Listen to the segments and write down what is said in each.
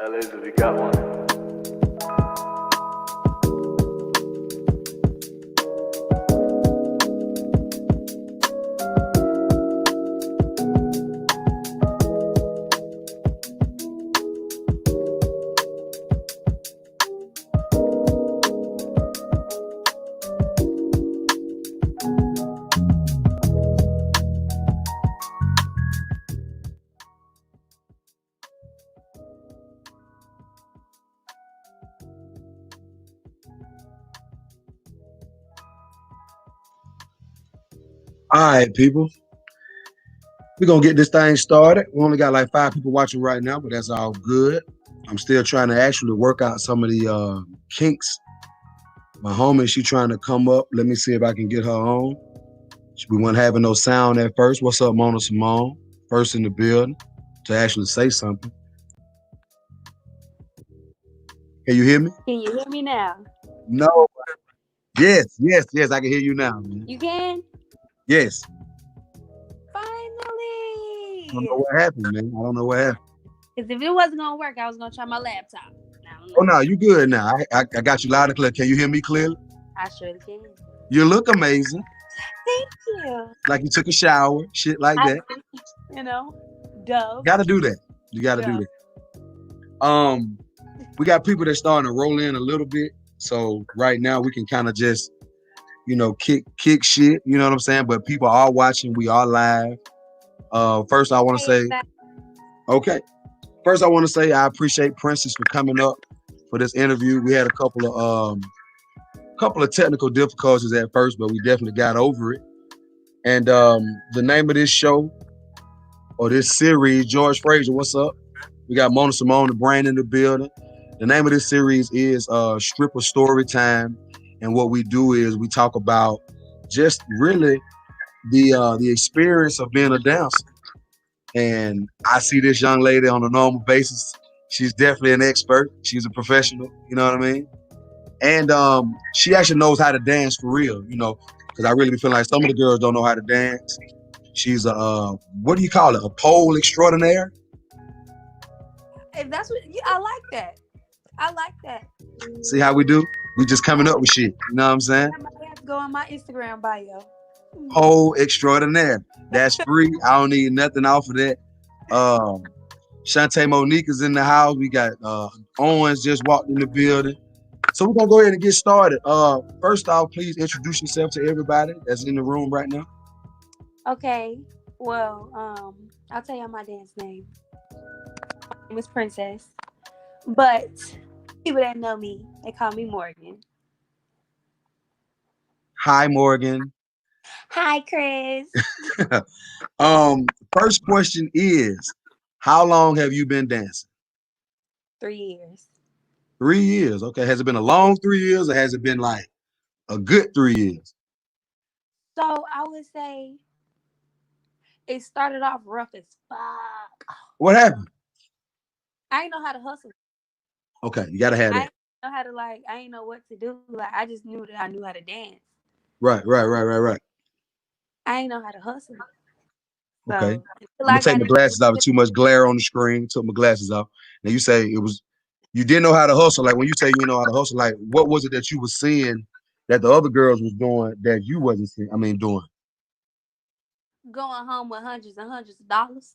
Elizabeth, you got one. All right, people. We're going to get this thing started. We only got like 5 people watching right now, but that's all good. I'm still trying to actually work out some of the kinks. My homie, she trying to come up. Let me see if I can get her on. We weren't having no sound at first. What's up, Mona Simone? First in the building to actually say something. Can you hear me? Can you hear me now? No. Yes, I can hear you now, man. You can? Yes. Finally! I don't know what happened, man. I don't know what happened. Because if it wasn't going to work, I was going to try my laptop. Oh, no, you good now. I got you loud and clear. Can you hear me clearly? I surely can. You look amazing. Thank you. Like you took a shower, shit like that. You know, Dove. Gotta do that. You gotta do that. We got people that's starting to roll in a little bit. So right now we can kind of just, kick shit. You know what I'm saying? But people are watching. We are live. First I want to say, okay. First I want to say I appreciate Princess for coming up for this interview. We had a couple of technical difficulties at first, but we definitely got over it. And the name of this show or this series, George Frazier, what's up? We got Mona Simone, the brain in the building. The name of this series is Stripper Storytime, and what we do is we talk about just really the experience of being a dancer. And I see this young lady on a normal basis. She's definitely an expert. She's a professional. You know what I mean? And she actually knows how to dance for real. You know, because I really feel like some of the girls don't know how to dance. She's a what do you call it? A pole extraordinaire. If that's what I like that. I like that. See how we do? We just coming up with shit. You know what I'm saying? That might have to go on my Instagram bio. Pole extraordinaire. That's free. I don't need nothing off of that. Um, Shantae Monique is in the house. We got Owens just walked in the building. So we're gonna go ahead and get started. First off, please introduce yourself to everybody that's in the room right now. Okay. Well, I'll tell you my dance name. My name is Princess. But people that know me, they call me Morgan. Hi, Morgan. Hi, Chris. First question is, how long have you been dancing? 3 years. 3 years. Okay. Has it been a long 3 years or has it been like a good 3 years? So I would say it started off rough as fuck. What happened? I didn't know how to hustle. Okay, you gotta have I that. didn't know how to I didn't know what to do. Like I just knew that I knew how to dance. Right. I didn't know how to hustle. Okay. So until I'm gonna I take got my into glasses off. Too much glare on the screen. Took my glasses off. Now you say it was you didn't know how to hustle. Like when you say you know how to hustle, like what was it that you were seeing that the other girls was doing that you wasn't seeing? I mean, doing going home with hundreds and hundreds of dollars.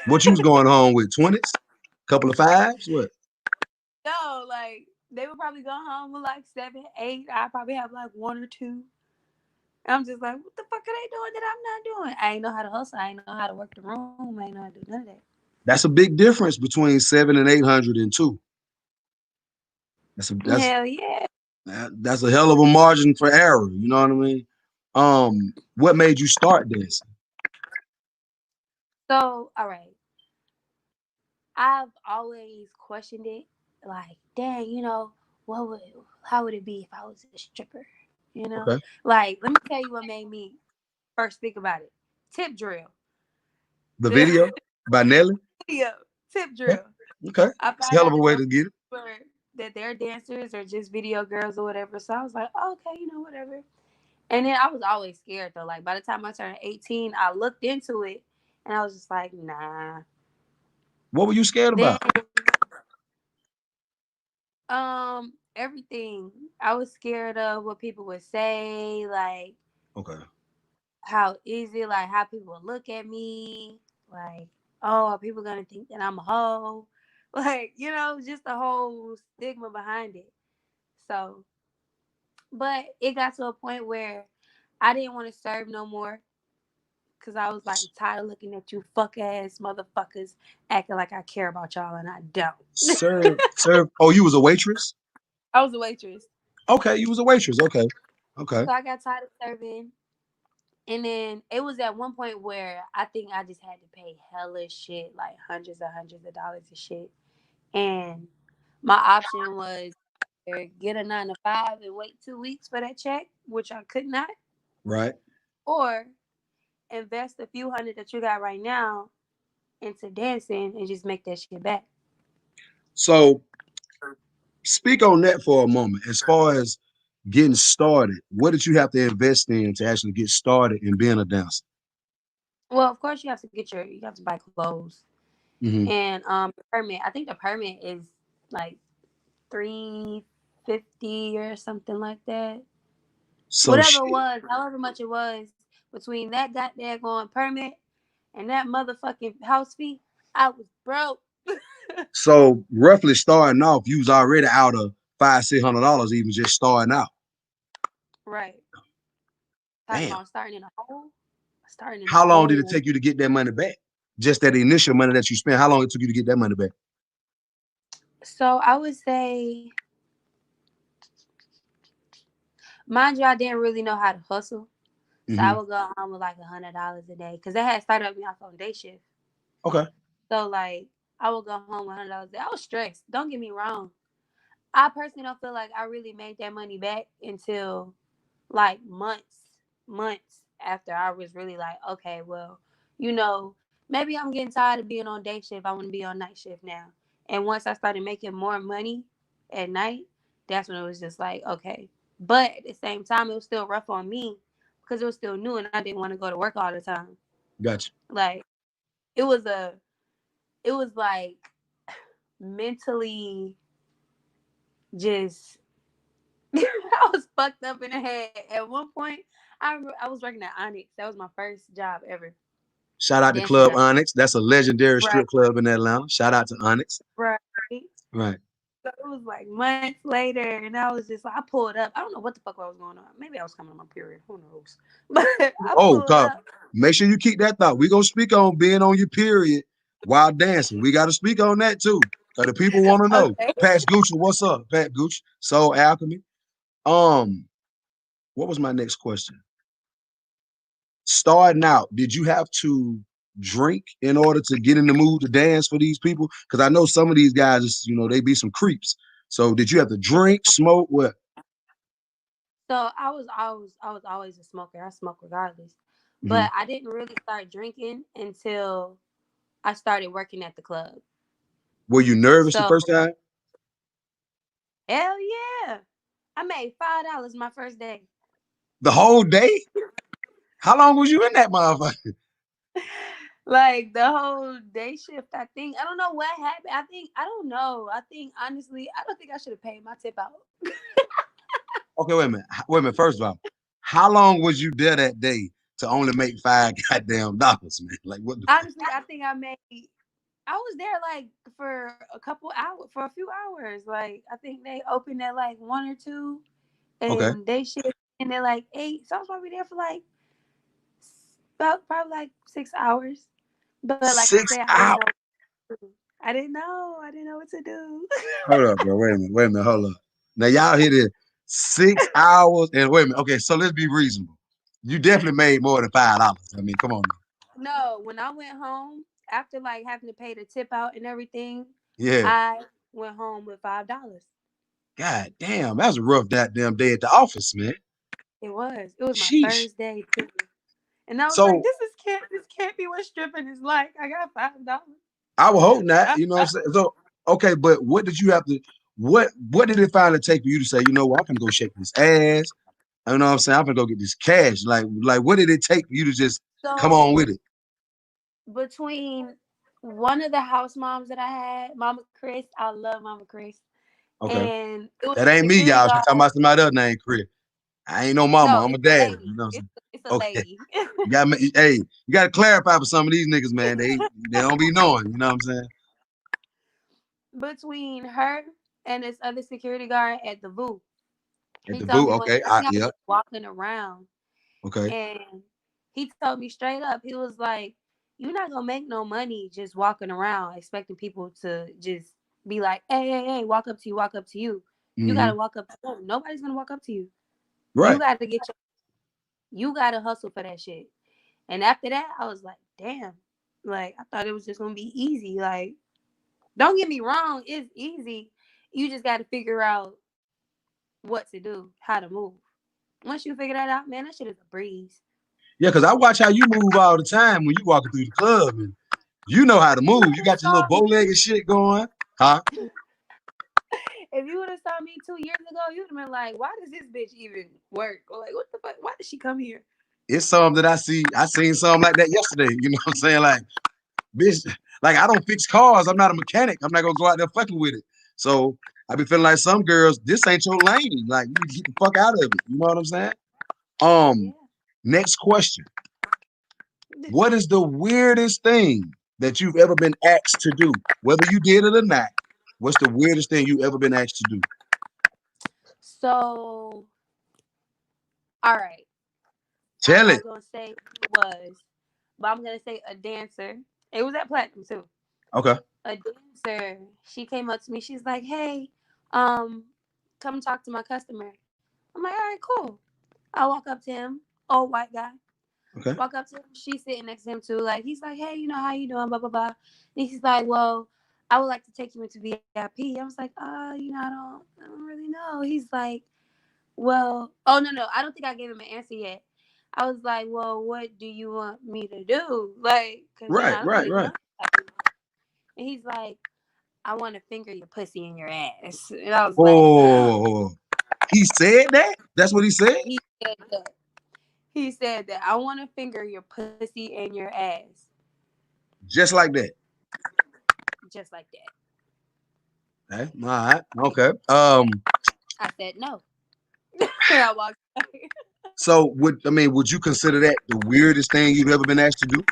what you was going home with 20s, couple of fives, what? No, like they would probably go home with like 7, 8. I probably have like one or two. I'm just like, what the fuck are they doing that I'm not doing? I ain't know how to hustle. I ain't know how to work the room. I ain't know how to do none of that. That's a big difference between 7 and 800 and two. That's a that's Hell yeah. that's a hell of a margin for error. You know what I mean? What made you start dancing? So, all right. I've always questioned it. Like, dang, what would how would it be if I was a stripper? You know? Okay. Like, let me tell you what made me first think about it. Tip drill. The The video by Nelly. video. Tip Okay. drill. Okay. I It's a found hell of out a that way those to get it. were that they're dancers or just video girls or whatever. So I was like, oh, okay, whatever. And then I was always scared though. Like by the time I turned 18, I looked into it and I was just like, nah. What were you scared Then about? everything. I was scared of what people would say, like Okay. how easy, like how people would look at me, like, oh, are people gonna think that I'm a hoe? Like, just the whole stigma behind it. So, but it got to a point where I didn't want to serve no more because I was like tired of looking at you fuck ass motherfuckers acting like I care about y'all and I don't. Serve. Oh, you was a waitress? I was a waitress. Okay, you was a waitress. Okay. Okay. So I got tired of serving. And then it was at one point where I think I just had to pay hella shit, like hundreds of dollars of shit. And my option was either get a 9 to 5 and wait 2 weeks for that check, which I could not, Right. or invest a few hundred that you got right now into dancing and just make that shit back. So speak on that for a moment. As far as getting started, what did you have to invest in to actually get started in being a dancer? Well, of course you have to buy clothes Hmm. and the permit. I think the permit is like 350 or something like that. So Whatever it shit. was, however much it was, between that goddamn going permit and that motherfucking house fee, I was broke. So roughly starting off, you was already out of $500-600 even just starting out. Right. Talking Damn. about starting in a hole. Starting in a How long did it hole. take you to get that money back? Just that initial money that you spent, how long it took you to get that money back? So I would say, mind you, I didn't really know how to hustle. So I Hmm. would go home with like $100 a day because they had started me off on day shift. Okay. So like I would go home with $100 a day. I was stressed. Don't get me wrong. I personally don't feel like I really made that money back until like months after I was really like, okay, well, maybe I'm getting tired of being on day shift. I want to be on night shift now. And once I started making more money at night, that's when it was just like, okay. But at the same time, it was still rough on me because it was still new and I didn't want to go to work all the time. Gotcha. Like it was like mentally just I was fucked up in the head. At one point, I was working at Onyx. That was my first job ever. Shout out to Dancing Club at Onyx. That's a legendary right, strip club in Atlanta. Shout out to Onyx. right. Right. So it was like months later, and I was just like, I pulled up. I don't know what the fuck was going on. Maybe I was coming on my period. Who knows? But I Oh, pulled God. up. Make sure you keep that thought. We're gonna speak on being on your period while dancing. We gotta speak on that too. Cause the people want to know. Okay. Pat Gucci, what's up? Pat Gucci. Soul Alchemy. Um, what was my next question? Starting out, did you have to drink in order to get in the mood to dance for these people? Because I know some of these guys, they be some creeps. So did you have to drink, smoke, what? So I was always a smoker. I smoke regardless, Hmm. but I didn't really start drinking until I started working at the club. Were you nervous the So first time? hell yeah, I made $5 my first day. The whole day? How long was you in that motherfucker? Like the whole day shift, I don't know what happened. I don't know. I think honestly, I don't think I should have paid my tip out. Okay, wait a minute. Wait a minute. First of all, how long was you there that day to only make five goddamn dollars, man? Like what the fuck? Honestly, I was there like for a few hours. Like I think they opened at like 1 or 2 Okay. and they shift in at like 8. So I was probably there for like about probably like 6 hours. But like I said, I Six didn't know hours. what to do. I didn't know what to do. Hold up, bro. Wait a minute. Wait a minute. Hold up. Now y'all hit it 6 hours and wait a minute. Okay, so let's be reasonable. You definitely made more than $5. I mean, come on. No, when I went home after like having to pay the tip out and everything, Yeah. I went home with $5. God damn, that was a rough goddamn day at the office, man. It was. It was my Sheesh. first day too. And I was like, So this can't be what stripping is like. I got $5. I would hope not. You know what I'm saying? So okay, but what did you have to? What did it finally take for you to say? You know what? I'm gonna go shake this ass. You know what I'm saying? I'm gonna go get this cash. Like what did it take for you to just come on So with it? between one of the house moms that I had, Mama Chris, I love Mama Chris, Okay, and it was that the ain't me, security y'all. She talking guard. about somebody else named Chris. I ain't no mama. No, I'm a it's a daddy. You lady. know what I'm It's saying? it's a Okay, lady. hey, you gotta clarify for some of these niggas, man. They don't be knowing. You know what I'm saying? Between her and this other security guard at the booth. At He the told boot. me Okay. I think I Yep. was walking around Okay. and he told me straight up, he was like, you're not gonna make no money just walking around expecting people to just be like, hey, walk up to you, walk up to you. You Hmm. gotta walk up to them. Nobody's gonna walk up to you. You Right. gotta you gotta hustle for that shit. And after that, I was like, damn. Like I thought it was just gonna be easy. Like, don't get me wrong, it's easy. You just gotta figure out what to do, how to move. Once you figure that out, man, that shit is a breeze. Yeah, because I watch how you move all the time when you walking through the club, and you know how to You move. You would have got your little saw bow me. legged shit going, huh? If you would have saw me 2 years ago, you'd have been like, why does this bitch even work? Or like, what the fuck? Why did she come here? It's some that I see. I seen some like that yesterday. You know what I'm saying? Like, bitch, like I don't fix cars. I'm not a mechanic. I'm not gonna go out there fucking with it. So I be feeling like some girls, this ain't your lane. Like you need to get the fuck out of it. You know what I'm saying? Yeah. Next question. What is the weirdest thing that you've ever been asked to do? Whether you did it or not, what's the weirdest thing you ever been asked to do? So, all right. I'm Tell it. not gonna say who it was, but I'm gonna say a dancer. It was at Platinum too. Okay. A dancer. She came up to me. She's like, "Hey, um, come talk to my customer." I'm like, "All right, cool." I walk up to him, old white guy. Okay. Walk up to him. She's sitting next to him too. Like he's like, "Hey, how you doing?" Blah blah blah. And he's like, "Well, I would like to take you into VIP. I was like, I don't really know. He's like, well, oh no, I don't think I gave him an answer yet. I was like, well, what do you want me to do? Like, cause Right, I don't right, really right. know. And he's like, I want to finger your pussy in your ass. And I was like, Oh, he said that? That's what he said? he said that. He said that I want to finger your pussy and your ass, Just like that. just like that. Okay. All right. Okay. I said no. And I walked away. So would you consider that the weirdest thing you've ever been asked to do?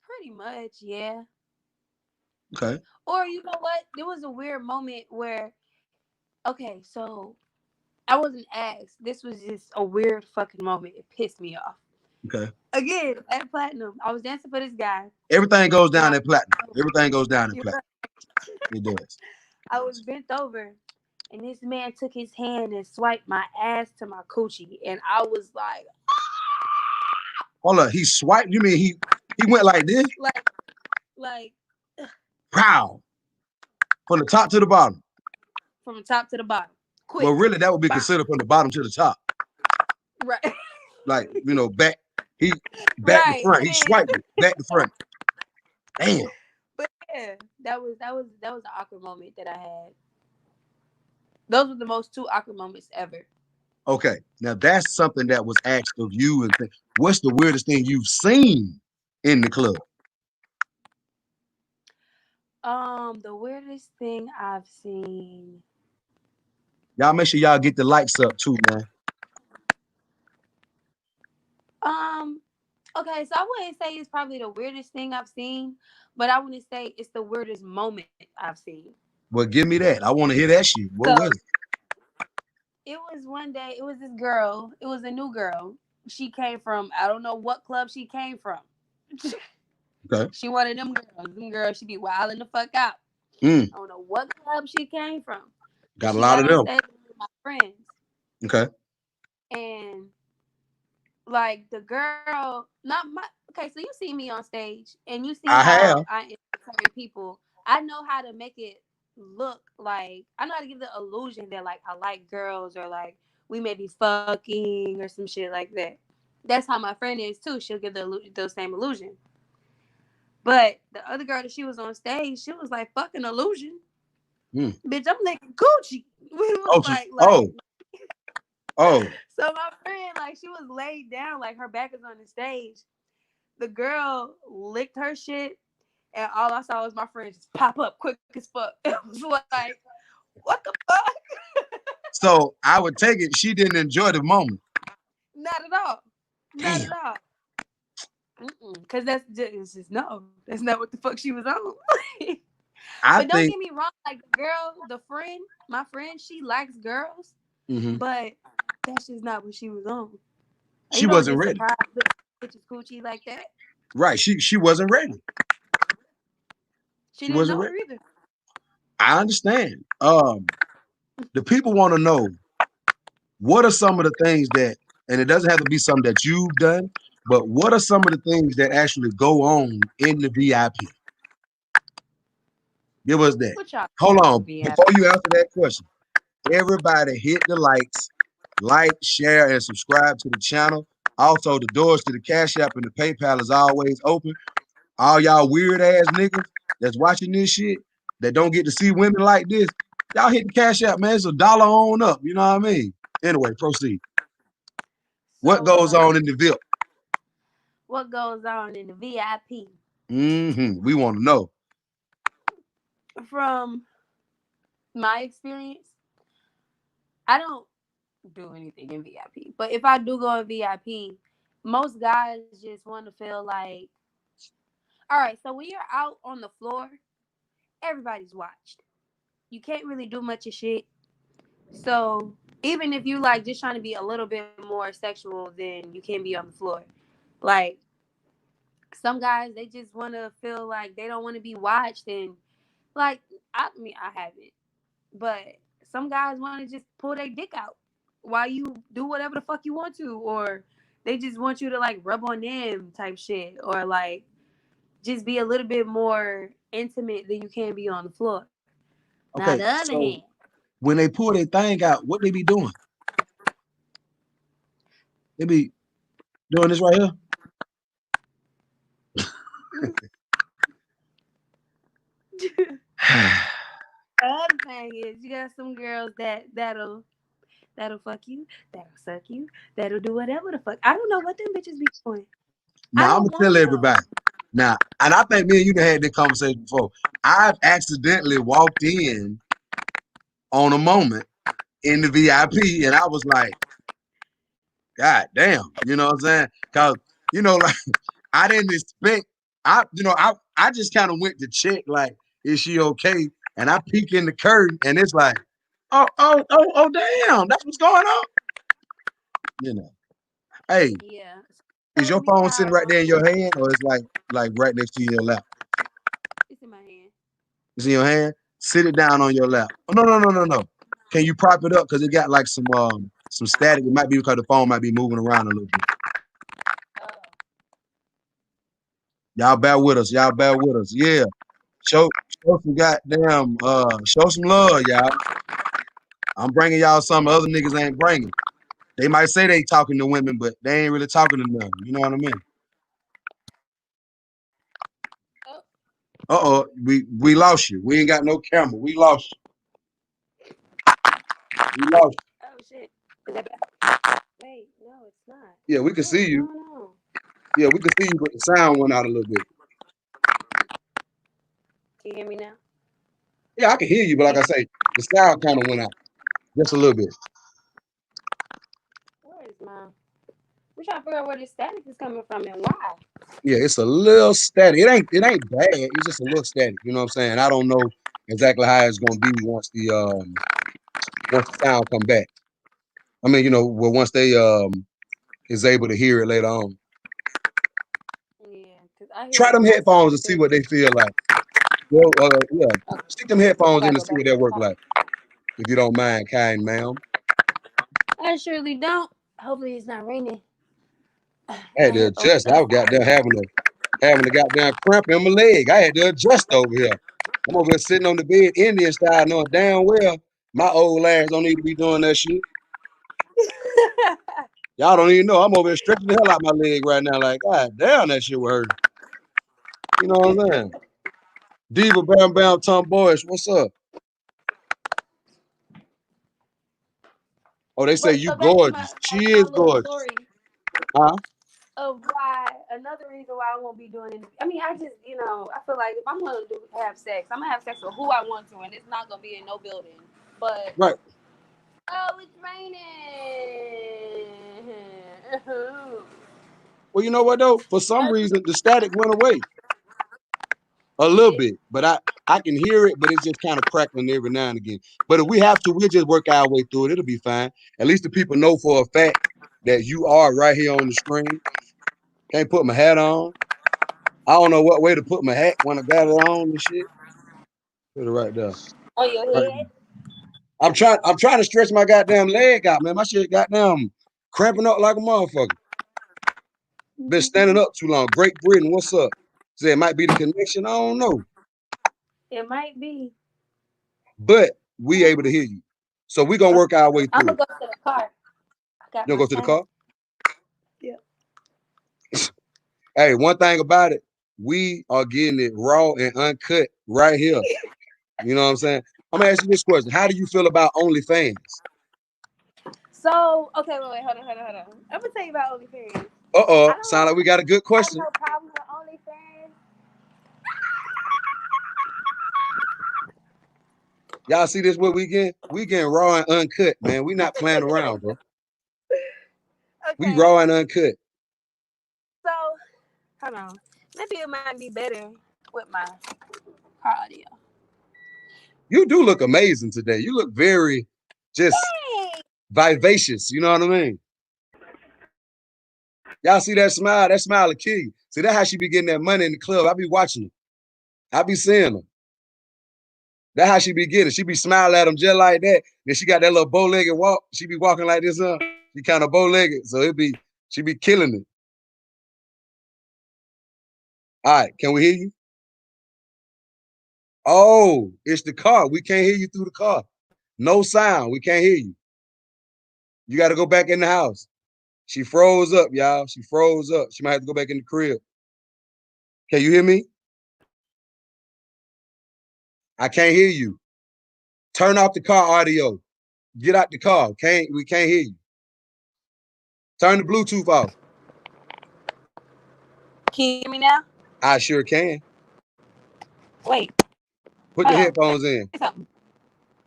Pretty much, yeah. Okay. Or you know what? There was a weird moment where, okay, so I wasn't asked. This was just a weird fucking moment. It pissed me off. Okay. Again, at Platinum, I was dancing for this guy, Everything goes and down in platinum. Everything goes down in you're platinum. right. It does. I was bent over, and this man took his hand and swiped my ass to my coochie, and I was Hold up. He swiped. You mean he went like this? like, like Proud. From the top to the bottom. from the top to the bottom, Well, quick, really, that would be bop, considered from the bottom to the top. right, Like, back. He back to right. front. And He swiped it. Back to front. Damn. but yeah, that was an awkward moment that I had. Those were the most two awkward moments ever. Okay. Now that's something that was asked of you. And what's the weirdest thing you've seen in the club? The weirdest thing I've seen. Y'all make sure y'all get the likes up too, man. Um, okay, so I wouldn't say it's probably the weirdest thing I've seen, but I wouldn't say it's the weirdest moment I've seen. Well, give me that. I want to hear that shit. What So was it? it was one day, it was this girl, it was a new girl. She came from, I don't know what club she came from. Okay. She one of them girls, she be wilding the fuck out. Mm, I don't know what club she came from. But got a she lot got of on them. stage with my friends. Okay. And like the girl, not my okay, so you see me on stage and you see I how have. I entertain people. I know how to make it look like I know how to give the illusion that like I like girls or like we may be fucking or some shit like that. That's how my friend is too. She'll give the same illusion. But the other girl that she was on stage, she was like fucking illusion. Mm. Bitch, I'm licking Gucci. We was Oh, oh. so my friend, like she was laid down, like her back is on the stage. The girl licked her shit, and all I saw was my friend just pop up quick as fuck. It was like, what the fuck? So I would take it she didn't enjoy the moment. Not at all. Not Damn. at all. Cause it's just no. That's not what the fuck she was on. I But don't think. get me wrong. Like the girl, the friend, my friend, she likes girls, Mhm. but that's just not what she was on. Like, She you don't wasn't just ready. surprise bitches coochie like that. Right. She wasn't ready. She She didn't wasn't know ready. her either. I understand. The people want to know what are some of the things that, and it doesn't have to be something that you've done, but what are some of the things that actually go on in the VIP? Give us that. What y'all Hold in the on. VIP? Before you answer that question, everybody hit the likes, like, share, and subscribe to the channel. Also, the doors to the Cash App and the PayPal is always open. All y'all weird ass niggas that's watching this shit that don't get to see women like this, y'all hit the Cash App, man. It's $1 on up. You know what I mean? Anyway, proceed. What So, goes on in the VIP? what goes on in the VIP? We want to know. From my experience, I don't do anything in VIP. But if I do go in VIP, most guys just want to feel like, all right, so when you're out on the floor, everybody's watched. You can't really do much of shit. So even if you like just trying to be a little bit more sexual, then you can be on the floor. Like some guys, they just want to feel like they don't want to be watched, and like I mean, I haven't, but some guys want to just pull their dick out while you do whatever the fuck you want to, or they just want you to like rub on them type shit, or like just be a little bit more intimate than you can be on the floor. Now, Okay, the other so hand, when they pull their thing out, what they be doing? They be doing this right the here. other thing is you got some girls that'll fuck you, that'll suck you, that'll do whatever the fuck. I don't know what them bitches be doing. I Now I'm don't gonna want to tell know. everybody. Now, and I think me and you done had this conversation before. I've accidentally walked in on a moment in the VIP, and I was like, God damn, you know what I'm saying? Cause like I didn't expect. I just kind of went to check, like, is she okay? And I peek in the curtain, and it's like, oh, damn, that's what's going on. Hey, Yeah, so is your telling me phone sitting right how there in your hand, or it's like right next to your lap? it's in my hand. It's in your hand. Sit it down on your lap. Oh, no. Can you prop it up because it got like some static? It might be because the phone might be moving around a little bit. Oh, Y'all bear with us. Y'all bear with us. Yeah. Show some goddamn show some love, y'all. I'm bringing y'all something other niggas ain't bringing. They might say they talking to women, but they ain't really talking to none. You know what I mean? oh, We lost you. We ain't got no camera. We lost you. We lost oh shit. Is that bad? Wait, no, it's not. you. Yeah, we can What is see you. going on? Yeah, we can see you, but the sound went out a little bit. Can you hear me now? Yeah, I can hear you, but like I say, the sound kind of went out just a little bit. Where is my? We're trying to figure out where this static is coming from and why. Yeah, it's a little static. It ain't bad. It's just a little static. You know what I'm saying? I don't know exactly how it's gonna be once the sound come back. I mean, well, once they is able to hear it later on. Yeah, because I hear Try it them on my headphones side and see too. what they feel like. Well, yeah, Okay, stick them I headphones in gotta and go see back what to that the work car. like, if you don't mind, kind ma'am. I surely don't. Hopefully it's not raining. I had I to have opened adjust. up. I was goddamn having a goddamn cramp in my leg. I had to adjust over here. I'm over here sitting on the bed, Indian style, knowing damn well my old ass don't need to be doing that shit. Y'all don't even know. I'm over here stretching the hell out my leg right now. Like, God damn, that shit was hurting. You know what I'm saying? Diva Bam Bam Tomboyish, what's up? Oh, they say But you so back to my gorgeous. She is little gorgeous. story Huh? of why another reason why I won't be doing it. I mean, I just I feel like if I'm gonna have sex, I'm gonna have sex with who I want to, and it's not gonna be in no building. But Right. oh, it's raining. Well, you know what though? For some reason, the static went away a It little did. bit, but I can hear it, but it's just kind of crackling every now and again. But if we have to, we'll just work our way through it. It'll be fine. At least the people know for a fact that you are right here on the screen. Can't put my hat on. I don't know what way to put my hat when I got it on and shit. Put it right there. On your Right head. there. I'm trying to stretch my goddamn leg out, man. My shit goddamn cramping up like a motherfucker. Been standing up too long. Great Britain, what's up? Say it might be the connection. I don't know. It might be. But we able to hear you. So we gonna Okay. work our way I'm through gonna it. go to the car. I got You my gonna go to the time. car? Yeah. Hey, one thing about it, we are getting it raw and uncut right here. You know what I'm saying? I'm gonna ask you this question. How do you feel about OnlyFans? So okay, wait, hold on. I'm gonna tell you about OnlyFans. I Sound don't like we got a good have question. no problem with OnlyFans. Y'all see this what we getting? We getting raw and uncut, man. We not playing around, bro. We Okay, raw and uncut. so hold on. Maybe it might be better with my car audio. You do look amazing today. You look very just Hey, vivacious. You know what I mean? Y'all see that smile? That smile will kill you. See, that's how she be getting that money in the club. I be watching her. I be seeing her. That's how she be getting. She be smiling at them just like that. Then she got that little bow-legged walk. She be walking like this, huh? She kind of bow-legged. So she be killing it. All right, can we hear you? Oh, it's the car. We can't hear you through the car. No sound. We can't hear you. You got to go back in the house. She froze up, y'all. She froze up. She might have to go back in the crib. Can you hear me? I can't hear you. Turn off the car audio. Get out the car. We can't hear you. Turn the Bluetooth off. Can you hear me now? I sure can. Wait, Put the hold on. headphones in. Say something.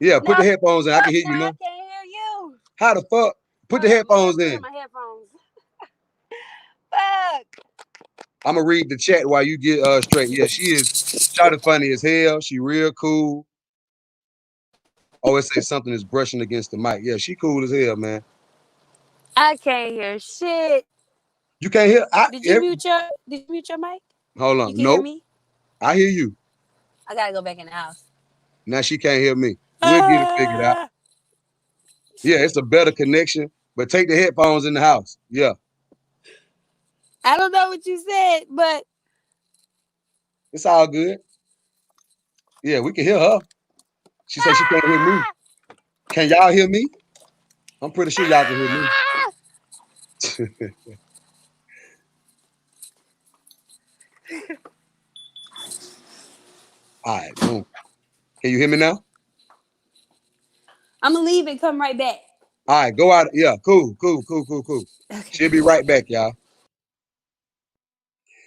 Yeah, put No, the headphones in. I can fuck, hear you now I now. can't hear you. How the fuck? Put the Hold on, let headphones me put in in. my headphones. Fuck. I'm gonna read the chat while you get straight. Yeah, she is shot funny as hell. She real cool. Always say something is brushing against the mic. Yeah, she cool as hell, man. I can't hear shit. You can't hear. Did you mute your mic? Hold You on. can hear Nope. me? I hear you. I gotta go back in the house. Now she can't hear me. We'll get it figured out. Ah! Yeah, it's a better connection. But take the headphones in the house. Yeah, I don't know what you said, but it's all good. Yeah, we can hear her. She said she can't hear me. ah! Can y'all hear me? I'm pretty sure y'all can hear me. Ah! All right, boom. Can you hear me now? I'm gonna leave and come right back. All right, go out. Yeah, cool, cool, cool, cool, cool. Okay. She'll be right back, y'all.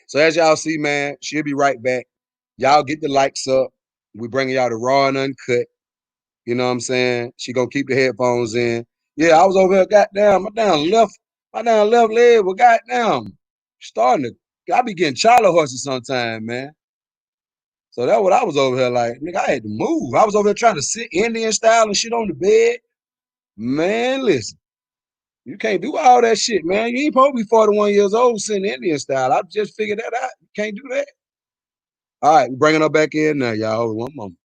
So as y'all see, man, she'll be right back. Y'all get the likes up. We bringing y'all the raw and uncut. You know what I'm saying? She gonna keep the headphones in. Yeah, I was over here, goddamn, my down left leg was goddamn starting to. I be getting Charlie horses sometime, man. So that's what I was over here like. Nigga, I had to move. I was over here trying to sit Indian style and shit on the bed. Man, listen, you can't do all that shit, man. You ain't supposed to be 41 years old sitting Indian style. I just figured that out. You can't do that. All right, we bringing her back in now, y'all. Hold on one moment.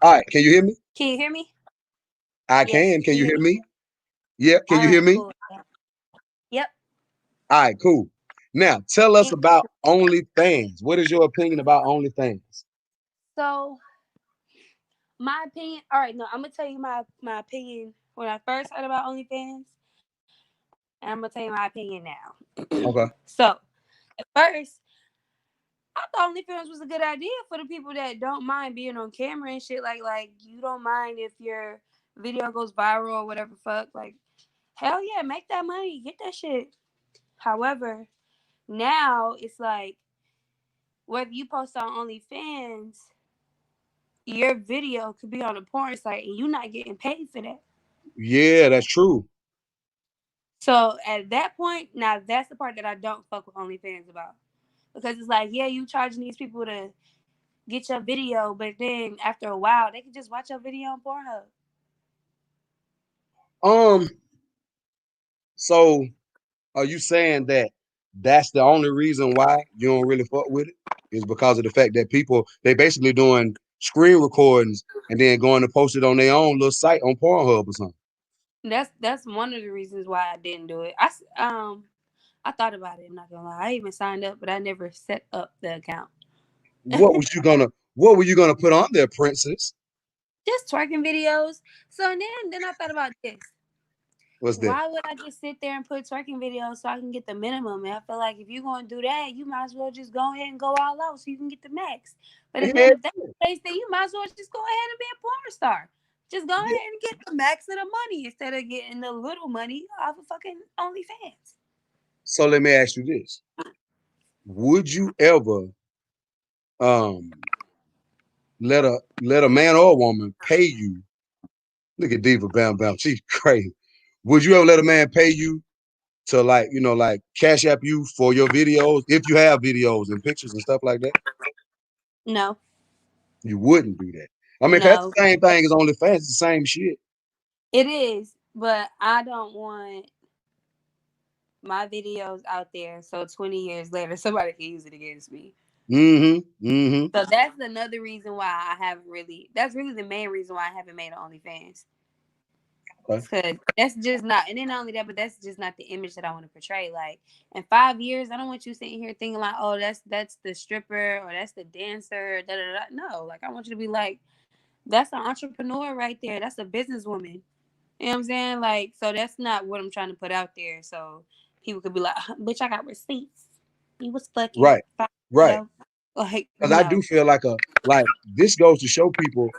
All right, can you hear me? Can you hear me? I Yes. can. Can Can you you hear hear me? me? Yeah, can All you hear right, me? cool. Yeah. Yep. All right, cool. Now, tell us It, about OnlyFans. What is your opinion about OnlyFans? so my opinion. All right, no, I'm gonna tell you my opinion when I first heard about OnlyFans, and I'm gonna tell you my opinion now. Okay. So at first, I thought OnlyFans was a good idea for the people that don't mind being on camera and shit. Like you don't mind if your video goes viral or whatever. Fuck, like hell yeah, make that money, get that shit. However, now it's like whether you post on OnlyFans, your video could be on a porn site and you're not getting paid for that. Yeah, that's true. So at that point, now that's the part that I don't fuck with OnlyFans about. Because it's like, yeah, you charging these people to get your video, but then after a while, they can just watch your video on Pornhub. Um, so are you saying that that's the only reason why you don't really fuck with it? Is because of the fact that people they basically doing screen recordings and then going to post it on their own little site on Pornhub or something. That's one of the reasons why I didn't do it. I thought about it. I'm not gonna lie. I even signed up, but I never set up the account. What were you gonna put on there, princess? Just twerking videos. So then I thought about this. What's that? Why would I just sit there and put twerking videos so I can get the minimum? And I feel like if you're gonna do that, you might as well just go ahead and go all out so you can get the max. But Yeah, then if that's the case, then you might as well just go ahead and be a porn star. Just go yeah. ahead and get the max of the money instead of getting the little money off of fucking OnlyFans. So let me ask you this. Would you ever um let a man or a woman pay you? Look at Diva Bam Bam. She's crazy. Would you ever let a man pay you to like, like cash app you for your videos if you have videos and pictures and stuff like that? No, You wouldn't do that. I mean, 'cause that's no, the same thing as OnlyFans. It's the same shit. it is, but I don't want my videos out there so 20 years later somebody can use it against me. Mm-hmm. Mm-hmm. So that's another reason why I haven't really. That's really the main reason why I haven't made an OnlyFans. Okay. Cause that's just not, and then not only that, but that's just not the image that I want to portray. Like in 5 years, I don't want you sitting here thinking like, oh, that's the stripper or that's the dancer. Da, da, da. No, like I want you to be like, that's an entrepreneur right there. That's a businesswoman. You know what I'm saying? Like, so that's not what I'm trying to put out there. So people could be like, bitch, I got receipts. You was fucking Right. 5 years Right. ago. Like, Because I do no. feel like this goes to show people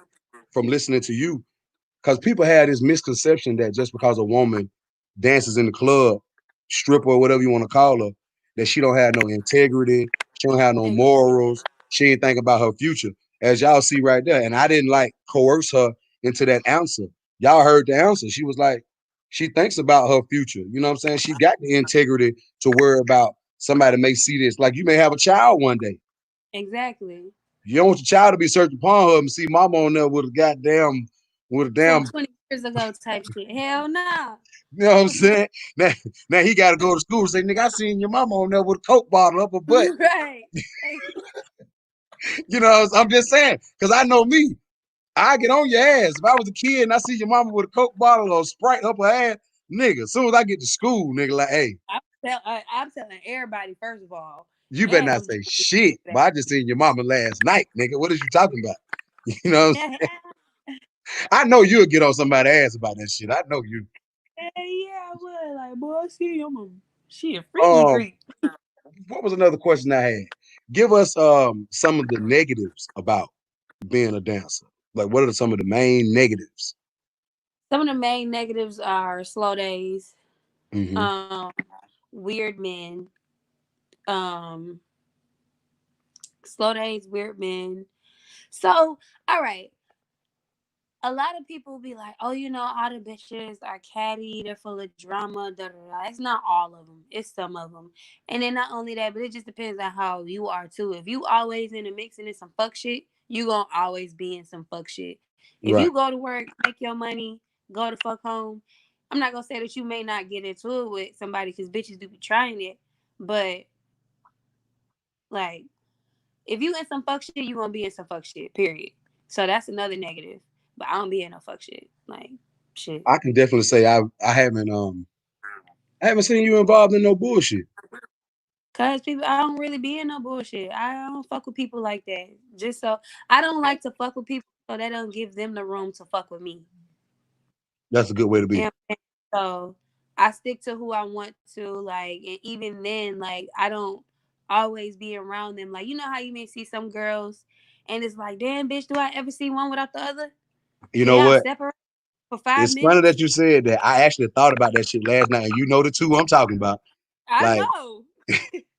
from listening to you, because people had this misconception that just because a woman dances in the club, stripper or whatever you want to call her, that she don't have no integrity, she don't have no morals, she ain't think about her future. As y'all see right there, and I didn't like coerce her into that answer. Y'all heard the answer. She was like, she thinks about her future. You know what I'm saying? She got the integrity to worry about somebody may see this. Like you may have a child one day. Exactly. You don't want your child to be searching Pornhub and see mama on there with a Some damn, 20 years ago type shit. Hell no. you know what I'm saying? Now he got to go to school and say, nigga, I seen your mama on there with a Coke bottle up her butt. Right. You know, I'm just saying, because I know me. I get on your ass. If I was a kid and I see your mama with a Coke bottle or Sprite up her ass, nigga, as soon as I get to school, nigga, like, hey, I'm telling everybody, first of all, you better and not I'm say doing shit. But I just seen your mama last night, nigga. What is you talking about? You know what I'm saying? that. I know you'll get on somebody's ass about that shit. I know you. Yeah, I would. Like, boy, I see your mom. She a freaky Um, freak. what was another question I had? Give us some of the negatives about being a dancer. Like, what are some of the main negatives? Some of the main negatives are slow days, Hmm. um, weird men, um, slow days, weird men. So, all right. A lot of people be like, oh, all the bitches are catty, they're full of drama, da da da. It's not all of them. It's some of them. And then not only that, but it just depends on how you are too. If you always in the mix and in some fuck shit, you gonna always be in some fuck shit. If you Right. go to work, make your money, go to fuck home. I'm not gonna say that you may not get into it with somebody because bitches do be trying it, but like if you in some fuck shit, you gonna be in some fuck shit. Period. So that's another negative. But I don't be in no fuck shit. Like shit. I can definitely say I haven't seen you involved in no bullshit. Cause people, I don't really be in no bullshit. I don't fuck with people like that. Just so I don't like to fuck with people, so that don't give them the room to fuck with me. That's a good way to You know be. what I'm saying? So I stick to who I want to, like, and even then, like, I don't always be around them. Like, you know how you may see some girls, and it's like, damn, bitch, do I ever see one without the other? You Can know y'all what? separate for five It's funny minutes? that you said that. I actually thought about that shit last night, and you know the two I'm talking about. I Like know,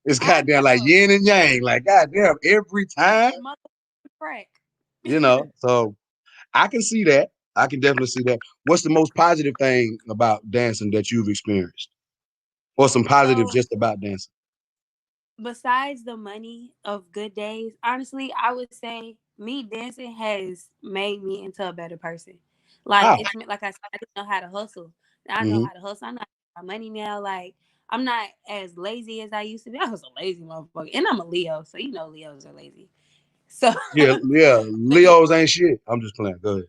it's I goddamn like know. yin and yang. Like goddamn, every time, Mother crack. you know. So I can see that. I can definitely see that. What's the most positive thing about dancing that you've experienced, or some positives So just about dancing? besides the money of good days, honestly, I would say me dancing has made me into a better person. Like How? like I said, I didn't know how to hustle. I know Hmm. how to hustle. I know how to make money now. Like I'm not as lazy as I used to be. I was a lazy motherfucker, and I'm a Leo, so Leos are lazy. So, Yeah, yeah. but yeah, Leos ain't shit. I'm just playing. Go ahead.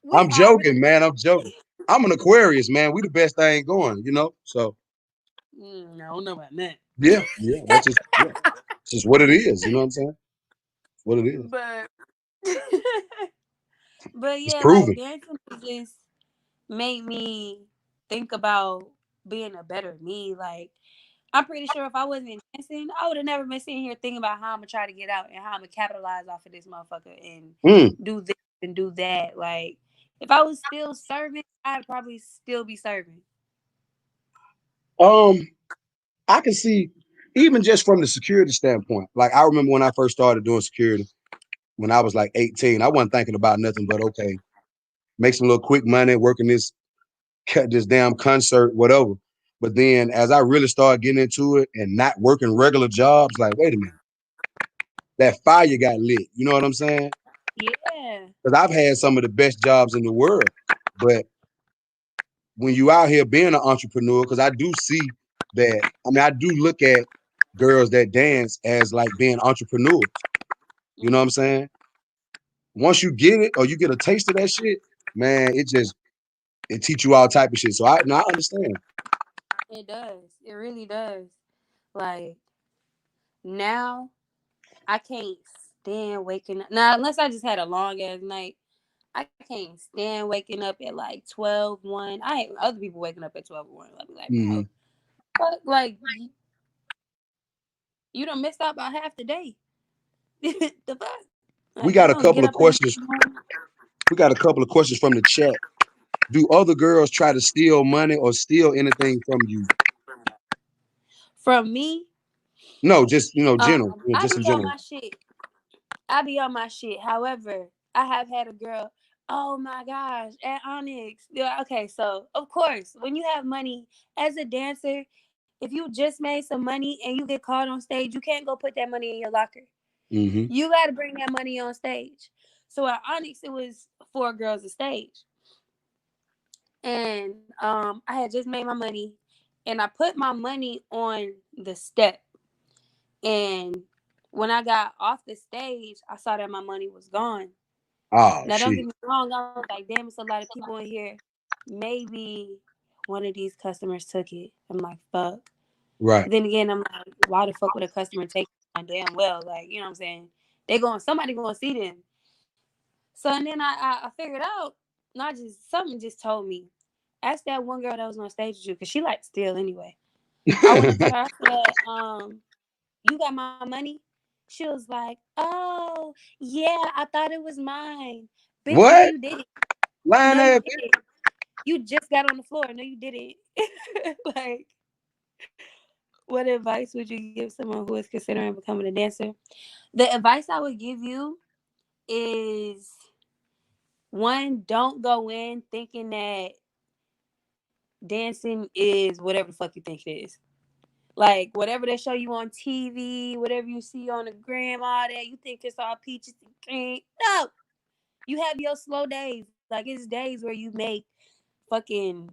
we I'm are joking, really. man. I'm joking. I'm an Aquarius, man. We the best thing going, you know. So I don't know about that. yeah, yeah. That's just yeah. It's just what it is. You know what I'm saying? It's what it is. but but It's yeah, like proven. dancing just made me think about being a better me. Like I'm pretty sure if I wasn't dancing, I would have never been sitting here thinking about how I'm gonna try to get out and how I'm gonna capitalize off of this motherfucker and Mm. do this and do that. Like if I was still serving, I'd probably still be serving. Um, I can see even just from the security standpoint. Like I remember when I first started doing security when I was like 18. I wasn't thinking about nothing but okay, make some little quick money working this damn concert, whatever. But then as I really started getting into it and not working regular jobs, like, wait a minute, that fire got lit. You know what I'm saying? Yeah. Because I've had some of the best jobs in the world. But when you out here being an entrepreneur, because I do see that, I mean, I do look at girls that dance as like being entrepreneurs. You know what I'm Hmm. saying? Once you get it or you get a taste of that shit, man, it just It teach you all type of shit. So I understand. It does. It really does. Like now, I can't stand waking up. Now, unless I just had a long ass night, I can't stand waking up at like 12, 1. I hate other people waking up at 12 or 1. I'll be like, bro, Hmm. fuck, like, you done missed out about half the day. The fuck? We Like, you got a don't get couple of up in questions. the morning. We got a couple of questions from the chat. Do other girls try to steal money or steal anything from you? From me, No, just general, I just be in on general. my shit. I be on my shit. However, I have had a girl, oh my gosh, at Onyx. Yeah, okay, so of course, when you have money as a dancer, if you just made some money and you get called on stage, you can't go put that money in your locker. Hmm. You got to bring that money on stage. So at Onyx, it was 4 girls a stage. And I had just made my money and I put my money on the step. And when I got off the stage, I saw that my money was gone. Oh Now, don't shit. get me wrong. I was like, damn, it's a lot of people in here. Maybe one of these customers took it. I'm like, fuck. Right. But then again, I'm like, why the fuck would a customer take it damn well? Like, you know what I'm saying? Somebody going to see them. So, and then I figured out, not just, something just told me, ask that one girl that was on stage with you, because she liked steal anyway. I went up to her, I said, you got my money? She was like, oh, yeah, I thought it was mine. Bitch, no, What? you didn't. Lying No, you ass didn't. You just got on the floor. No, you didn't. Like, what advice would you give someone who is considering becoming a dancer? The advice I would give you is one, don't go in thinking that dancing is whatever the fuck you think it is. Like whatever they show you on TV, whatever you see on the gram, all that, you think it's all peaches and cream. No, you have your slow days. Like it's days where you make fucking.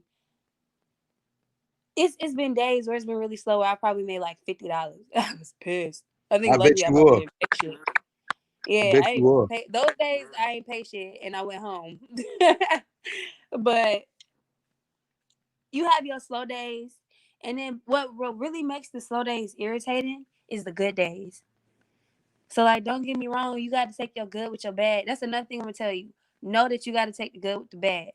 It's been days where it's been really slow. Where I probably made like $50. I was pissed. I think I bet luckily I you probably will. didn't pay shit. I Yeah, bet I you ain't will. pay those days. I ain't pay shit, and I went home. But you have your slow days, and then what really makes the slow days irritating is the good days. So like, don't get me wrong, you got to take your good with your bad. That's another thing I'm gonna tell you. Know that you got to take the good with the bad.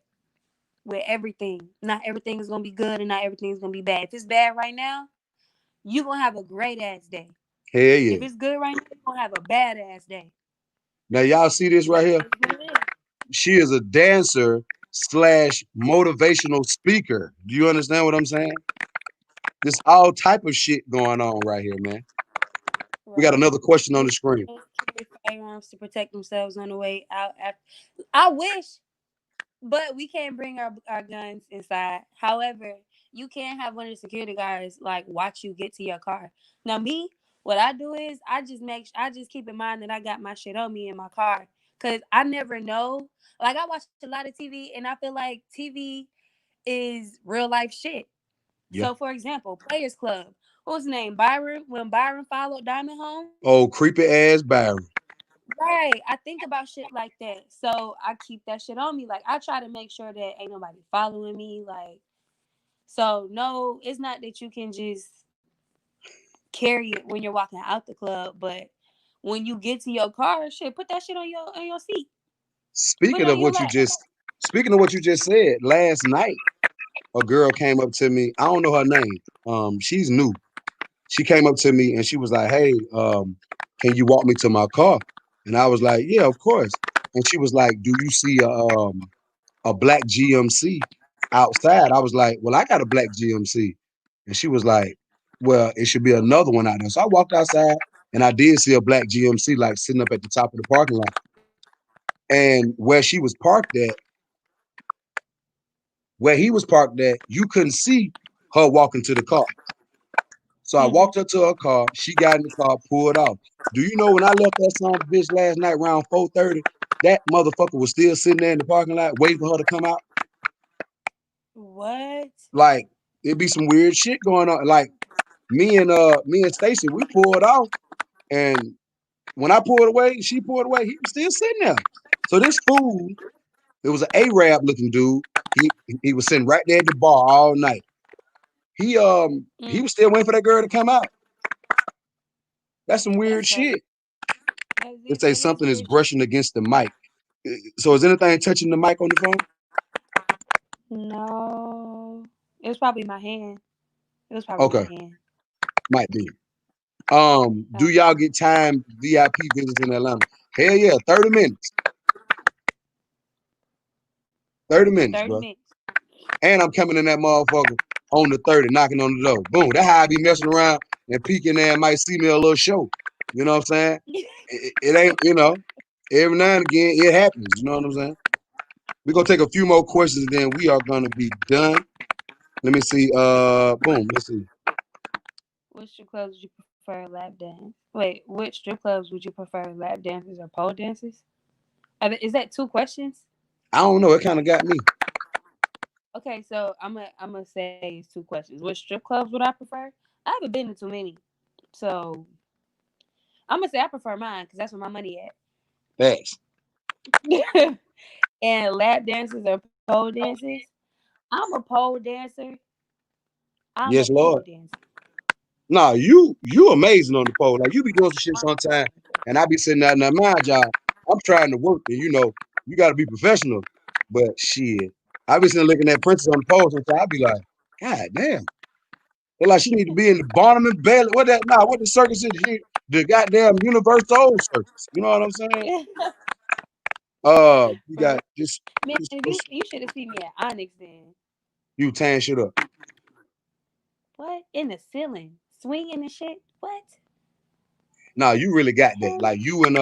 With everything, not everything is gonna be good, and not everything is gonna be bad. If it's bad right now, you gonna have a great ass day. Hell If yeah. it's good right now, you gonna have a bad ass day. Now y'all see this right Like here? that's what it is. She is a dancer slash motivational speaker. Do you understand what I'm saying? There's all type of shit going on right here, man. We got Right. another question on Many the screen. carry firearms to protect themselves on the way out. After, I wish, but we can't bring our guns inside. However, you can have one of the security guards like watch you get to your car. Now, me, what I do is I just keep in mind that I got my shit on me in my car because I never know. Like I watch a lot of TV, and I feel like TV is real life shit. Yeah. So, for example, Players Club. What was his name? Byron. When Byron followed Diamond home. Oh, creepy ass Byron. Right. I think about shit like that. So I keep that shit on me. Like I try to make sure that ain't nobody following me. Like so no, it's not that you can just carry it when you're walking out the club, but when you get to your car, shit, put that shit on your seat. Put it Speaking on of your what you lap. just speaking of what you just said, last night a girl came up to me. I don't know her name. She's new. She came up to me and she was like, "Hey, can you walk me to my car?" And I was like, "Yeah, of course." And she was like, "Do you see a black GMC outside?" I was like, "Well, I got a black GMC." And she was like, "Well, it should be another one out there." So I walked outside and I did see a black GMC like sitting up at the top of the parking lot. And where he was parked at, you couldn't see her walking to the car. So I Mm-hmm. walked up to her car. She got in the car, pulled off. Do you know when I left that son of a bitch last night around 4:30, that motherfucker was still sitting there in the parking lot waiting for her to come out? What? Like it'd be some weird shit going on. Like me and Stacy, we pulled off, and when I pulled away, she pulled away. He was still sitting there. So this fool, it was an Arab looking dude. He was sitting right there at the bar all night. He was still waiting for that girl to come out. That's some That's weird crazy. shit. It That say is something is weird shit. brushing against the mic. So is anything touching the mic on the phone? No, it was probably my hand. It was probably my Okay, hand. might be. Do Oh, y'all get time VIP visits in Atlanta? Hell yeah, 30 minutes. 30 minutes, 30 bro. minutes. And I'm coming in that motherfucker on the 30, knocking on the door. Boom. That's how I be messing around and peeking there and might see me a little show. You know what I'm saying? It ain't, every now and again it happens. You know what I'm saying? We're gonna take a few more questions, and then we are gonna be done. Let me see. Boom. Let's see. Which strip clubs would you prefer lap dance? Wait, which strip clubs would you prefer lap dances or pole dances? Is that two questions? I don't know. It kind of got me. Okay, so I'm gonna say it's two questions. Which strip clubs would I prefer? I haven't been to too many, so I'm gonna say I prefer mine because that's where my money Facts. at. And lap dances or pole dances. I'm a pole dancer. I'm a Yes, pole Lord. dancer. Nah, you amazing on the pole. Like you be doing some shit sometime, and I be sitting out there. Mind y'all, I'm trying to work, and you got to be professional. But shit, I be sitting looking at Princess on the pole sometimes. I be like, God damn. They like she need to be in the Barnum and Bailey. What that? Nah, what the circus is? The goddamn Universal Circus. You know what I'm saying? You For real. got Man, just if you should have seen me at Onyx then. you tan shit up. What? In the ceiling. Swinging and shit? What? Nah, you really got that. Hell Like you in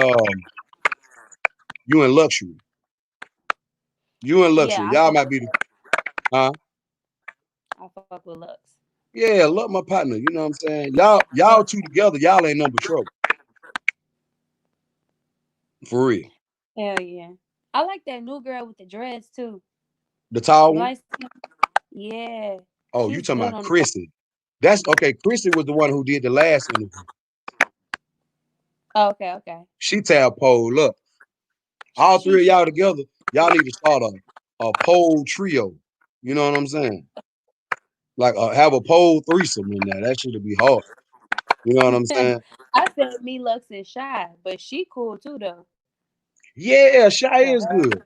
luxury. You in yeah, luxury. Y'all might be the huh? I fuck with Lux. Yeah, love my partner. You know what I'm saying? Y'all So two together, y'all ain't number trouble. For real. hell yeah. I like that new girl with the dress too. The tall The one? light skin. Yeah. Oh, you She's talking good about on the pole. Chrissy. That's okay. Chrissy was the one who did the last interview. Oh, okay, okay. She tapped pole up. All She three of should. y'all together, y'all need to start a pole trio. You know what I'm saying? Like have a pole threesome in there. That should be hard. You know what I'm saying? I said me, Lux, and Shy, but she cool too though. Yeah, Shy So is good.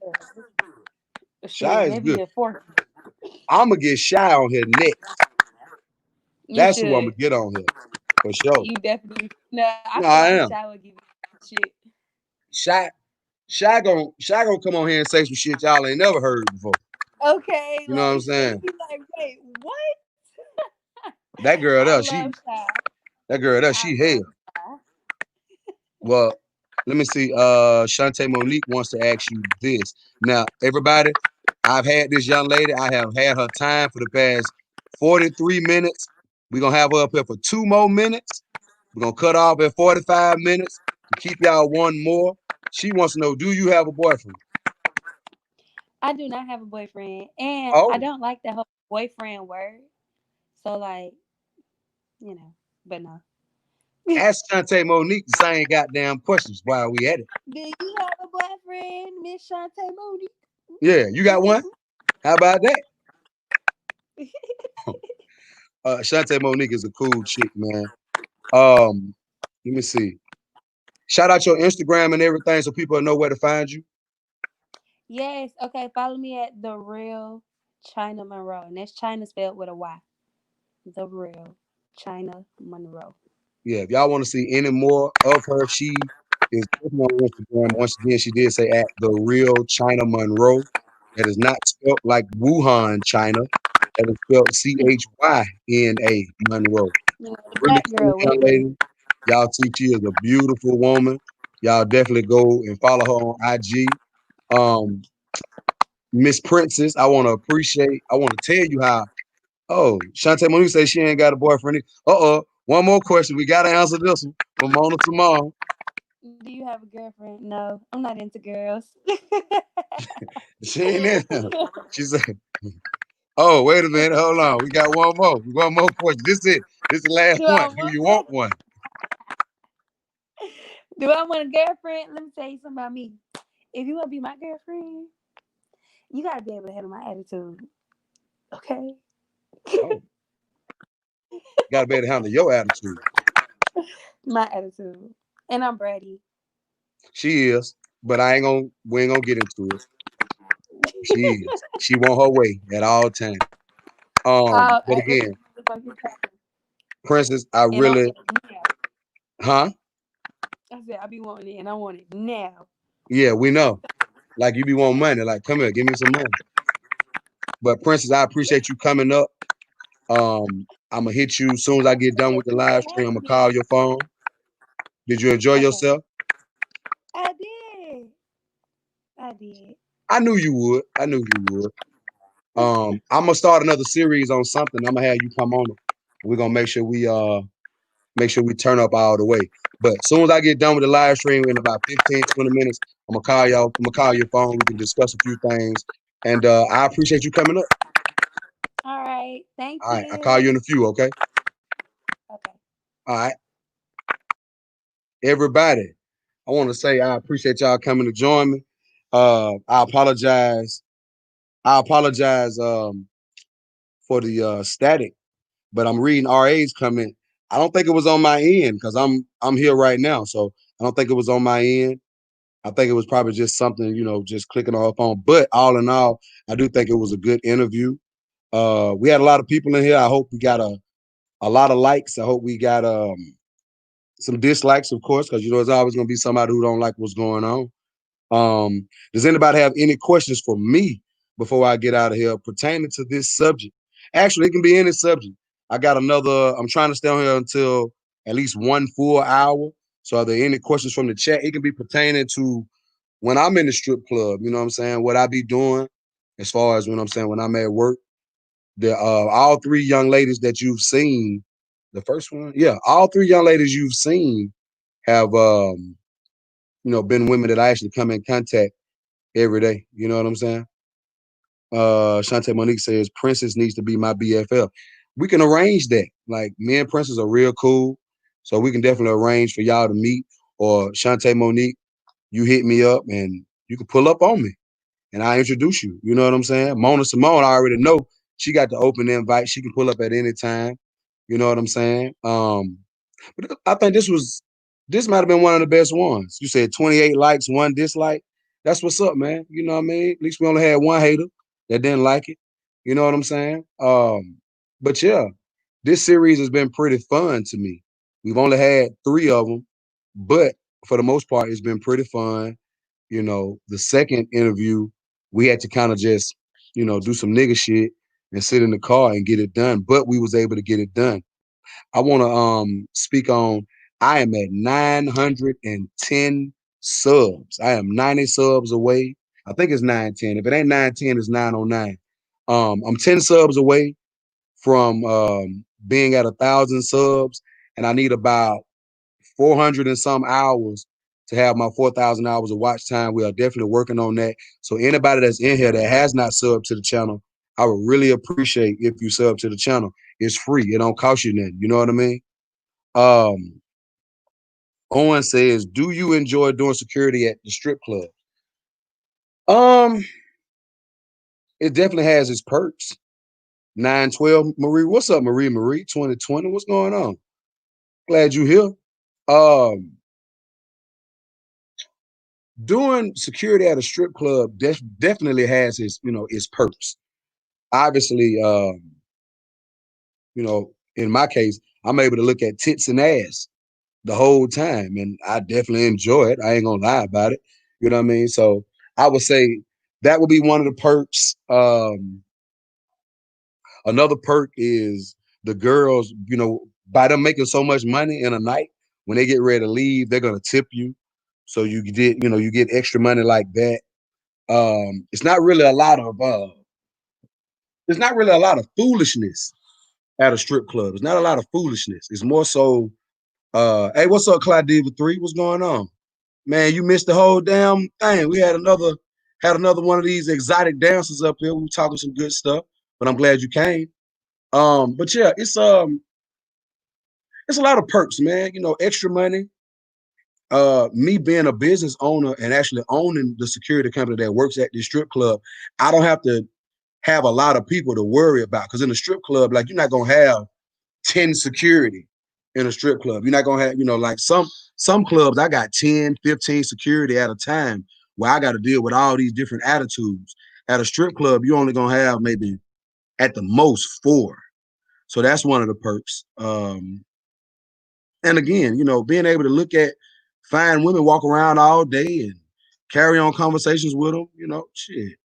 shit, Shy is maybe good. a fourth. I'ma get Shy on here next. You That's who I'm gonna should. get on here for sure. You definitely. No, I No, feel I like am. Shy would give you shit. Shy, Shy gonna come on here and say some shit y'all ain't never heard before. Okay, You know what I'm like she'll saying? be like, wait, what? That girl I there, love Shy. I she love hell. Well, let me see. Shantae Monique wants to ask you this. Now, everybody, I've had this young lady. I have had her time for the past 43 minutes. We're gonna have her up here for 2 more minutes. We're gonna cut off at 45 minutes to keep y'all one more. She wants to know, do you have a boyfriend? I do not have a boyfriend, and I Oh, don't like the whole boyfriend word. So like, you know, but no. ask Shantae Monique the same goddamn questions while we at it. Do you have a boyfriend, Miss Shantae Moody? Yeah, you got one? How about that? Shantae Monique is a cool chick, man. Let me see. Shout out your Instagram and everything so people know where to find you. Yes. Okay. Follow me at the real China Monroe, and that's China spelled with a Y. The real China Monroe. Yeah, if y'all want to see any more of her, she is definitely on Instagram. Once again, she did say at the real China Monroe. That is not spelled like Wuhan, China. That is spelled Chyna Monroe. You know, the Really black cool girl young with me. lady. Y'all see she is a beautiful woman. Y'all definitely go and follow her on IG. Um, Miss Princess, I want to tell you how. Oh, Shantae Monique says she ain't got a boyfriend. One more question. We gotta answer this one from Mona tomorrow. Do you have a girlfriend? No, I'm not into girls. She ain't in there. She said, "Oh, wait a minute, hold on. We got one more. One more question. This is it. This is the last Do one. I Do want you one? want one?" Do I want a girlfriend? Let me tell you something about me. If you want to be my girlfriend, You gotta be able to handle my attitude, okay? Oh, gotta be able to handle your attitude. My attitude, and I'm bratty. She is, but we ain't gonna get into it. She is. She want her way at all times. But Let again, me motherfucking tell Princess, I and I really, want it now. huh? I said I be wanting it, and I want it now. Yeah, we know. Like you be wanting money. Like, come here, give me some money. But Princess, I appreciate you coming up. I'm gonna hit you as soon as I get done Yeah, with the thanks for live stream. I'm having gonna me. call your phone. Did you enjoy Okay, yourself? I did. I did. I knew you would. I knew you would. I'm gonna start another series on something. I'm gonna have you come on it. We're gonna make sure we turn up all the way. But as soon as I get done with the live stream in about 15, 20 minutes, I'm gonna call y'all. I'm gonna call your phone. We can discuss a few things. And I appreciate you coming up. All right. Thank All right, I'll call you you. in a few, okay? Okay. All right. Everybody, I want to say I appreciate y'all coming to join me. I apologize. I apologize for the static, but I'm reading RA's comment. I don't think it was on my end because I'm here right now. So I don't think it was on my end. I think it was probably just something, just clicking on her phone. But all in all, I do think it was a good interview. We had a lot of people in here. I hope we got a lot of likes. I hope we got some dislikes, of course, because there's always gonna be somebody who don't like what's going on. Does anybody have any questions for me before I get out of here pertaining to this subject? Actually, it can be any subject. I'm trying to stay on here until at least 1 full hour. So are there any questions from the chat? It can be pertaining to when I'm in the strip club, you know what I'm saying? What I be doing as far as when I'm at work. The all three young ladies that you've seen, the first one, yeah, all three young ladies you've seen have been women that I actually come in contact every day. You know what I'm saying? Shantae Monique says Princess needs to be my BFF. We can arrange that. Like me and Princess are real cool, so we can definitely arrange for y'all to meet. Or Shantae Monique, you hit me up and you can pull up on me and I introduce you. You know what I'm saying? Mona Simone, I already know she got the open invite. She can pull up at any time. You know what I'm saying? But I think this might have been one of the best ones. You said 28 likes, one dislike. That's what's up, man. You know what I mean? At least we only had one hater that didn't like it. You know what I'm saying? But yeah, this series has been pretty fun to me. We've only had three of them, but for the most part, it's been pretty fun. The second interview, we had to kind of just, do some nigga shit and sit in the car and get it done. But we was able to get it done. I want to speak on. I am at 910 subs. I am 90 subs away. I think it's 910. If it ain't 910, it's 909. I'm 10 subs away from being at 1,000 subs, and I need about 400 and some hours to have my 4,000 hours of watch time. We are definitely working on that. So anybody that's in here that has not subbed to the channel, I would really appreciate if you sub to the channel. It's free. It don't cost you nothing. You know what I mean? Um, Owen says, "Do you enjoy doing security at the strip club?" Um, it definitely has its perks. 912 Marie, what's up, Marie? Marie 2020, what's going on? Glad you here. Um, Doing security at a strip club definitely has its perks. Obviously, in my case, I'm able to look at tits and ass the whole time, and I definitely enjoy it. I ain't gonna lie about it. You know what I mean? So I would say that would be one of the perks. Another perk is the girls, by them making so much money in a night, when they get ready to leave, they're gonna tip you. So you get extra money like that. It's not really a lot of foolishness at a strip club. It's not a lot of foolishness. It's more so, hey, what's up, Clyde Diva 3? What's going on? Man, you missed the whole damn thing. We had another one of these exotic dancers up here. We were talking some good stuff, but I'm glad you came. But yeah, it's a lot of perks, man. Extra money. Me being a business owner and actually owning the security company that works at this strip club, I don't have to have a lot of people to worry about. Because in a strip club, like you're not gonna have 10 security in a strip club. You're not gonna have, like some clubs, I got 10, 15 security at a time where I got to deal with all these different attitudes. At a strip club, you're only gonna have maybe at the most 4. So that's one of the perks. And again, being able to look at fine women walk around all day and carry on conversations with them, shit.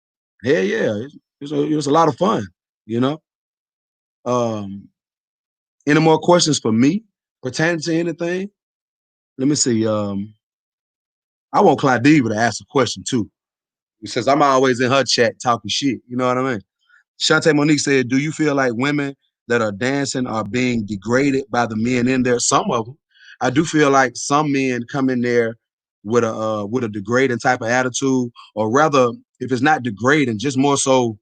Hell yeah, it's a lot of fun, you know. Um, any more questions for me pertaining to anything? Let me see. I want Claudia to ask a question too, because I'm always in her chat talking shit. You know what I mean? Shantae Monique said, "Do you feel like women that are dancing are being degraded by the men in there?" Some of them. I do feel like some men come in there with a degrading type of attitude, or rather, if it's not degrading, just more so.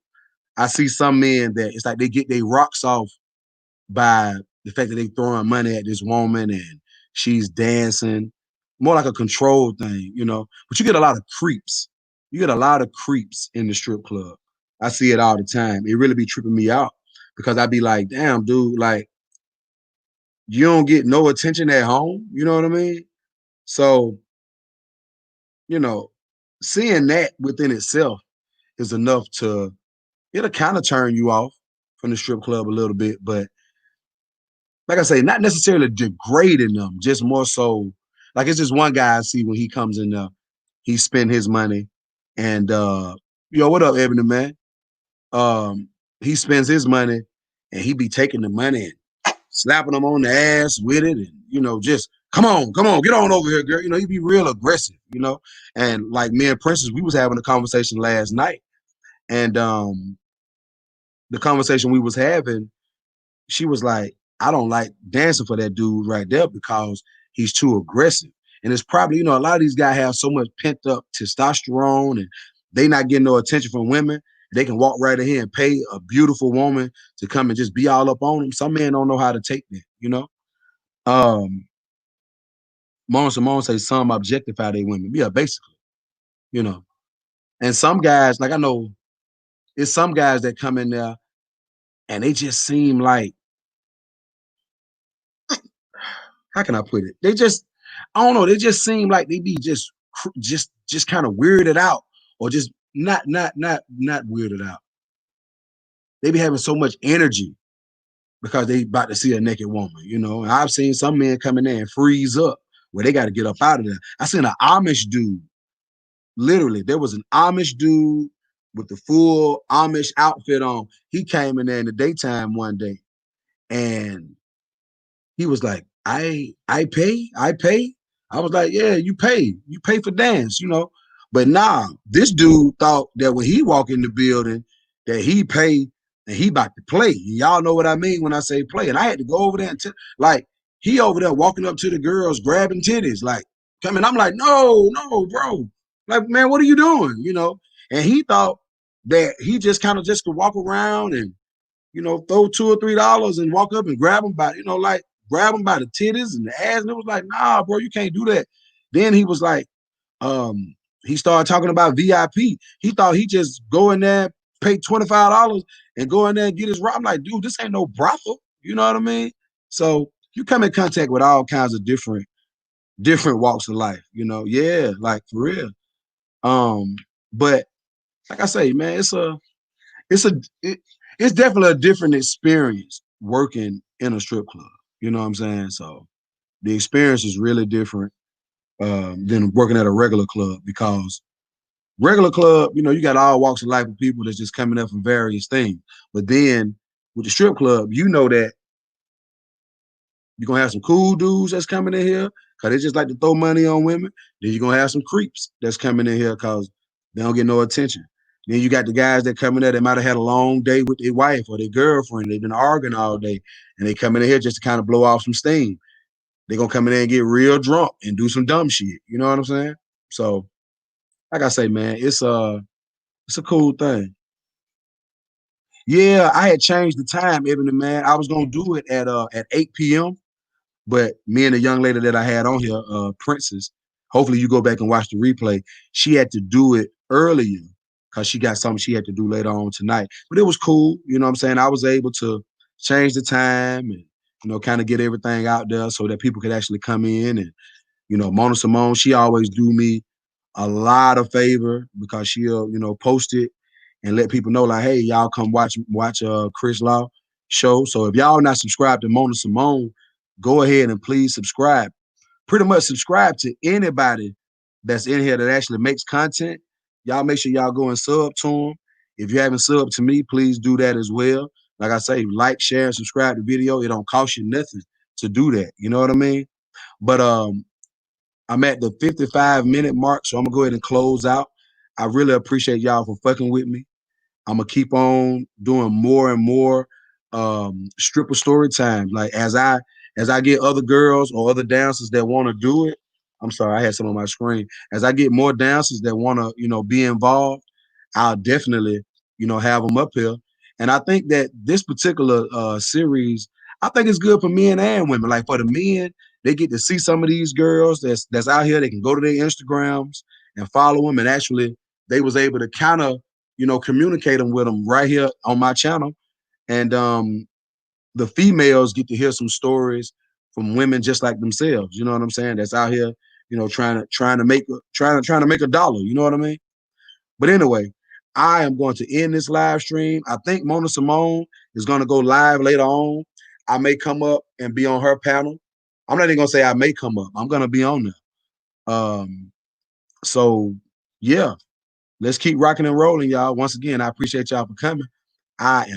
I see some men that it's like they get their rocks off by the fact that they throwing money at this woman and she's dancing, more like a control thing. But you get a lot of creeps. You get a lot of creeps in the strip club. I see it all the time. It really be tripping me out because I be like, damn, dude, like you don't get no attention at home. You know what I mean? So, you know, seeing that within itself is enough to it'll kind of turn you off from the strip club a little bit, but like I say, not necessarily degrading them, just more so like it's just one guy I see when he comes in there, he spend his money and what up, Ebony man? He spends his money and he be taking the money and slapping them on the ass with it and just come on, get on over here, girl. He be real aggressive. And like me and Princess, we was having a conversation last night. And the conversation we was having, she was like, I don't like dancing for that dude right there because he's too aggressive. And it's probably, a lot of these guys have so much pent up testosterone and they not getting no attention from women. They can walk right ahead and pay a beautiful woman to come and just be all up on them. Some men don't know how to take that. Um, Simone say some objectify their women. Yeah, basically, you know. And some guys, like I know, it's some guys that come in there and they just seem like, how can I put it? I don't know. They just seem like they be just kind of weirded out, or just not weirded out. They be having so much energy because they about to see a naked woman. And I've seen some men come in there and freeze up where they got to get up out of there. I seen an Amish dude. Literally, there was an Amish dude with the full Amish outfit on. He came in there in the daytime one day, and he was like, I pay, I pay. I was like, yeah, you pay for dance. But nah, this dude thought that when he walk in the building that he pay and he about to play. Y'all know what I mean when I say play. And I had to go over there and like he over there walking up to the girls, grabbing titties, like coming. I'm like, no, bro. Like, man, what are you doing? And he thought that he just kind of just could walk around and throw $2 or $3 and walk up and grab him by, like grab him by the titties and the ass. And it was like, nah, bro, you can't do that. Then he was like, he started talking about VIP. He thought he just go in there, pay $25 and go in there and get his. I'm like, dude, this ain't no brothel. You know what I mean? So you come in contact with all kinds of different walks of life. Yeah, like for real. But like I say, man, it's a it's definitely a different experience working in a strip club. You know what I'm saying? So the experience is really different than working at a regular club, because regular club, you got all walks of life of people that's just coming up from various things. But then with the strip club, you know that you're gonna have some cool dudes that's coming in here because they just like to throw money on women. Then you're gonna have some creeps that's coming in here because they don't get no attention. Then you got the guys that come in there, they might have had a long day with their wife or their girlfriend. They've been arguing all day, and they come in here just to kind of blow off some steam. They're gonna come in there and get real drunk and do some dumb shit. You know what I'm saying? So, like I say, man, it's a cool thing. Yeah, I had changed the time, Ebony man. I was gonna do it at 8 p.m. But me and the young lady that I had on here, Princess, Hopefully you go back and watch the replay. She had to do it earlier because she got something she had to do later on tonight. But it was cool. You know what I'm saying? I was able to change the time and, kind of get everything out there so that people could actually come in. And, Mona Simone, she always do me a lot of favor because she'll, post it and let people know, like, hey, y'all come watch Chris Law show. So if y'all not subscribed to Mona Simone, go ahead and please subscribe. Pretty much subscribe to anybody that's in here that actually makes content. Y'all make sure y'all go and sub to them. If you haven't subbed to me, please do that as well. Like I say, like, share, and subscribe to the video. It don't cost you nothing to do that. You know what I mean? But I'm at the 55-minute mark, so I'm gonna go ahead and close out. I really appreciate y'all for fucking with me. I'm gonna keep on doing more and more stripper story times. Like as I get other girls or other dancers that want to do it. I'm sorry, I had some on my screen. As I get more dancers that want to, be involved, I'll definitely, have them up here. And I think that this particular series, I think it's good for men and women. Like for the men, they get to see some of these girls that's out here. They can go to their Instagrams and follow them, and actually they was able to kind of communicate them with them right here on my channel. And the females get to hear some stories from women just like themselves. You know what I'm saying? That's out here, trying to make a dollar. You know what I mean? But anyway, I am going to end this live stream. I think Mona Simone is going to go live later on. I may come up and be on her panel. I'm not even gonna say I may come up. I'm gonna be on there. So yeah, let's keep rocking and rolling, y'all. Once again, I appreciate y'all for coming. I am